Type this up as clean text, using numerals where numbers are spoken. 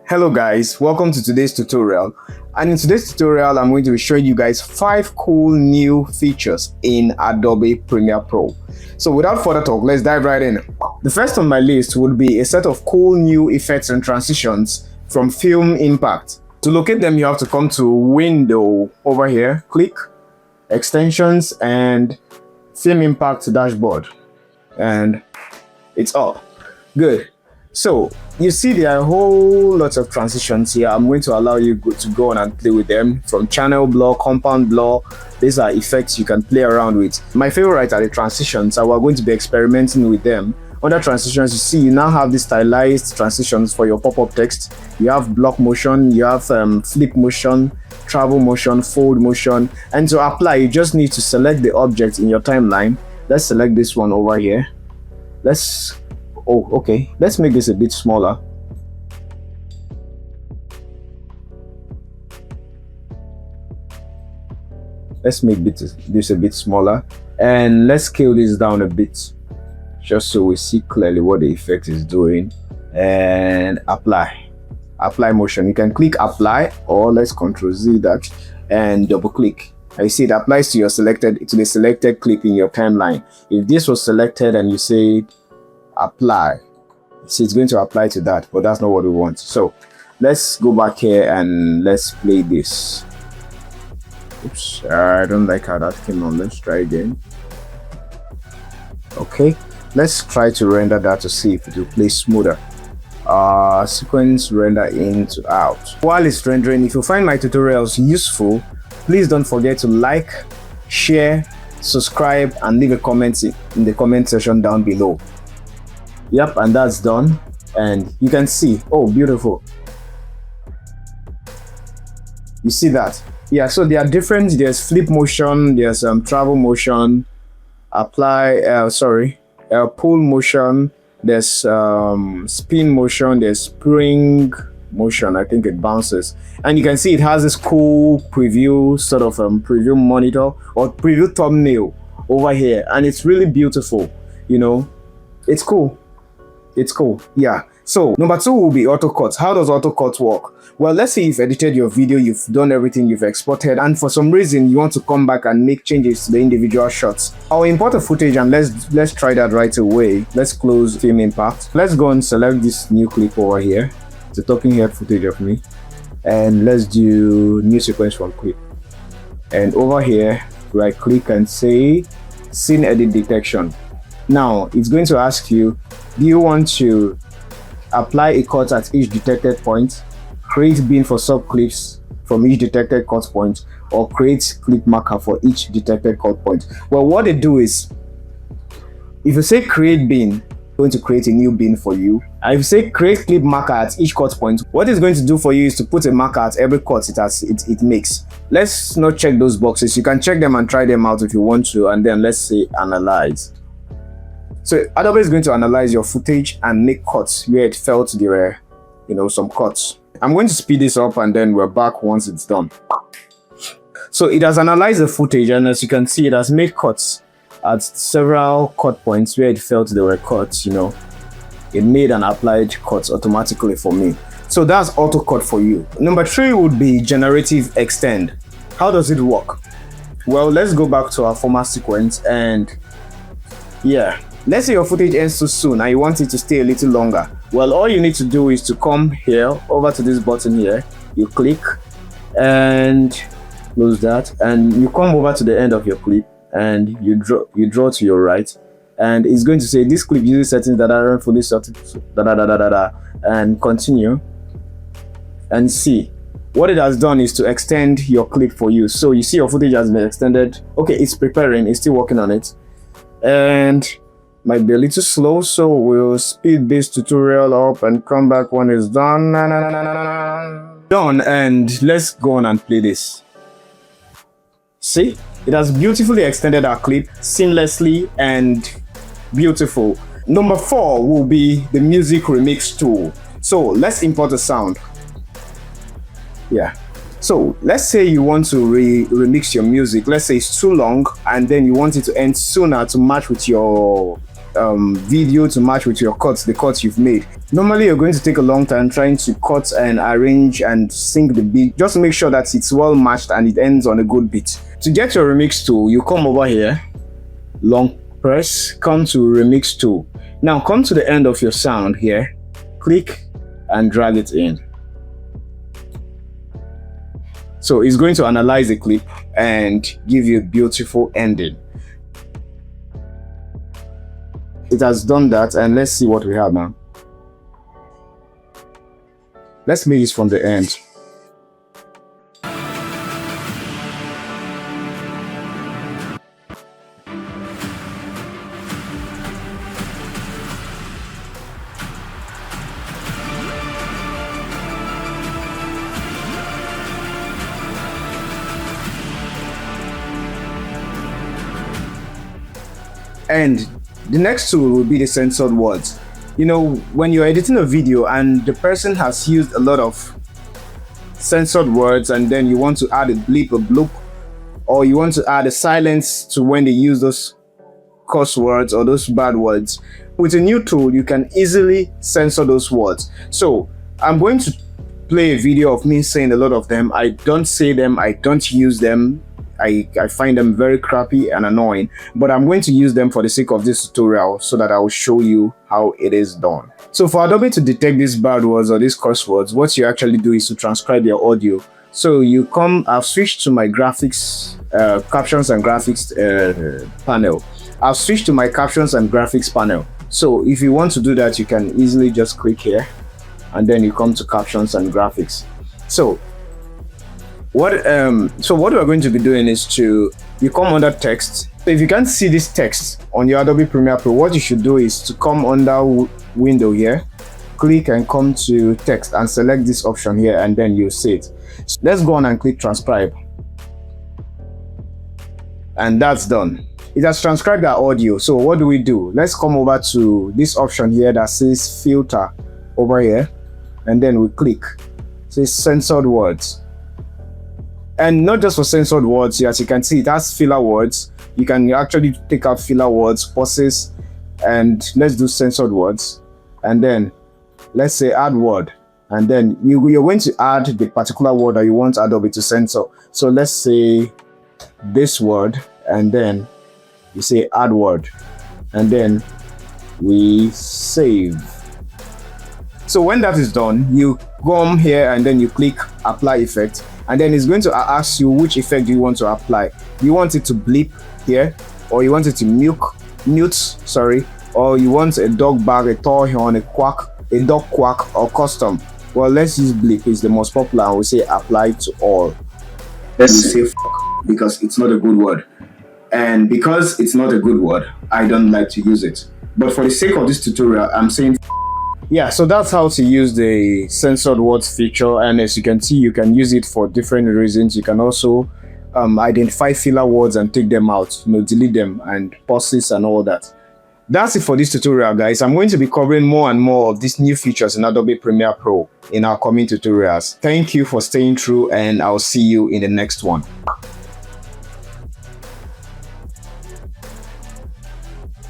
Hello guys, welcome to today's tutorial. And in today's tutorial, I'm going to be showing you guys 5 cool new features in Adobe Premiere Pro. So without further talk, let's dive right in. The first on my list would be a set of cool new effects and transitions from Film Impact. To locate them, you have to come to Window over here, click Extensions and Film Impact Dashboard. And it's all good. So you see there are a whole lot of transitions here. I'm going to allow you to go on and play with them, from channel blur, compound blur. These are effects you can play around with. My favorite are the transitions, so we're going to be experimenting with them. Under transitions, you see you now have the stylized transitions for your pop-up text. You have block motion, you have flip motion, travel motion, fold motion. And to apply, you just need to select the object in your timeline. Let's select this one over here. Let's make this a bit smaller. Let's make this a bit smaller, and let's scale this down a bit just so we see clearly what the effect is doing. And apply motion. You can click apply, or let's Ctrl Z that and double click. You see it applies to the selected clip in your timeline. If this was selected and you say apply, so it's going to apply to that, but that's not what we want. So let's go back here and let's play this. Oops, I don't like how that came on. Let's try again. Okay, let's try to render that to see if it will play smoother. Sequence render in to out. While it's rendering, if you find my tutorials useful, please don't forget to like, share, subscribe, and leave a comment in the comment section down below. Yep, and that's done, and you can see, oh, beautiful. You see that? Yeah, so they are different. There's flip motion, there's travel motion, pull motion, there's spin motion, there's spring motion. I think it bounces, and you can see it has this cool preview sort of preview monitor or preview thumbnail over here, and it's really beautiful. You know, it's cool. It's cool. Yeah. So number 2 will be auto cut. How does auto cut work? Well, let's say you've edited your video, you've done everything, you've exported, and for some reason you want to come back and make changes to the individual shots. I'll import a footage, and let's try that right away. Let's close Film Impact. Let's go and select this new clip over here. It's a talking head footage of me, and let's do new sequence from clip. And over here, right click and say scene edit detection. Now it's going to ask you, do you want to apply a cut at each detected point, create bin for sub clips from each detected cut point, or create clip marker for each detected cut point? Well, what they do is, if you say create bin, it's going to create a new bin for you. And if you say create clip marker at each cut point, what it's going to do for you is to put a marker at every cut it makes. Let's not check those boxes. You can check them and try them out if you want to, and then let's say analyze. So Adobe is going to analyze your footage and make cuts where it felt there were, some cuts. I'm going to speed this up, and then we're back once it's done. So it has analyzed the footage, and as you can see, it has made cuts at several cut points where it felt there were cuts. It made and applied cuts automatically for me. So that's auto cut for you. Number 3 would be generative extend. How does it work? Well, let's go back to our former sequence, and yeah. Let's say your footage ends too soon and you want it to stay a little longer. Well, all you need to do is to come here over to this button here. You click and close that, and you come over to the end of your clip, and you draw to your right, and it's going to say this clip uses settings that aren't fully sorted, and continue. And see what it has done is to extend your clip for you. So you see your footage has been extended. Okay, it's preparing, it's still working on it, and might be a little slow, so we'll speed this tutorial up and come back when it's done. Done, and let's go on and play this. See, it has beautifully extended our clip seamlessly and beautiful. Number 4 will be the music remix tool. So let's import a sound. Yeah. So let's say you want to remix your music. Let's say it's too long, and then you want it to end sooner to match with your video to match with your cuts, the cuts you've made. Normally you're going to take a long time trying to cut and arrange and sync the beat. Just make sure that it's well matched and it ends on a good beat. To get your remix tool, you come over here, long press, come to remix tool. Now come to the end of your sound here, click and drag it in. So it's going to analyze the clip and give you a beautiful ending. It has done that, and let's see what we have now. Let's make this from the end. And the next tool will be the censored words. You know, when you're editing a video and the person has used a lot of censored words, and then you want to add a bleep, a bloop, or you want to add a silence to when they use those curse words or those bad words, with a new tool you can easily censor those words. So I'm going to play a video of me saying a lot of them. I don't say them, I don't use them. I find them very crappy and annoying, but I'm going to use them for the sake of this tutorial so that I will show you how it is done. So for Adobe to detect these bad words or these curse words, what you actually do is to transcribe your audio. So you come, I've switched to my graphics, captions and graphics panel. I've switched to my captions and graphics panel. So if you want to do that, you can easily just click here and then you come to captions and graphics. So what we're going to be doing is you come under text. So if you can't see this text on your Adobe Premiere Pro, what you should do is to come under window here, click and come to text and select this option here, and then you see it. So let's go on and click transcribe. And that's done. It has transcribed our audio. So what do? Let's come over to this option here that says filter over here, and then we click. It says censored words. And not just for censored words, as you can see, it has filler words. You can actually take out filler words, pauses, and let's do censored words. And then let's say add word. And then you're going to add the particular word that you want Adobe to censor. So let's say this word, and then you say add word. And then we save. So when that is done, you come here and then you click apply effect. And then it's going to ask you which effect do you want to apply. You want it to bleep here, or you want it to mute, or you want a dog bark, a toy horn, a quack, a dog quack, or custom. Well, let's use bleep. It's the most popular, and we say apply to all. Let's say because it's not a good word. And because it's not a good word, I don't like to use it. But for the sake of this tutorial, I'm saying yeah, so that's how to use the censored words feature, and as you can see, you can use it for different reasons. You can also identify filler words and take them out, delete them, and pauses and all that. That's it for this tutorial, guys. I'm going to be covering more and more of these new features in Adobe Premiere Pro in our coming tutorials. Thank you for staying through, and I'll see you in the next one.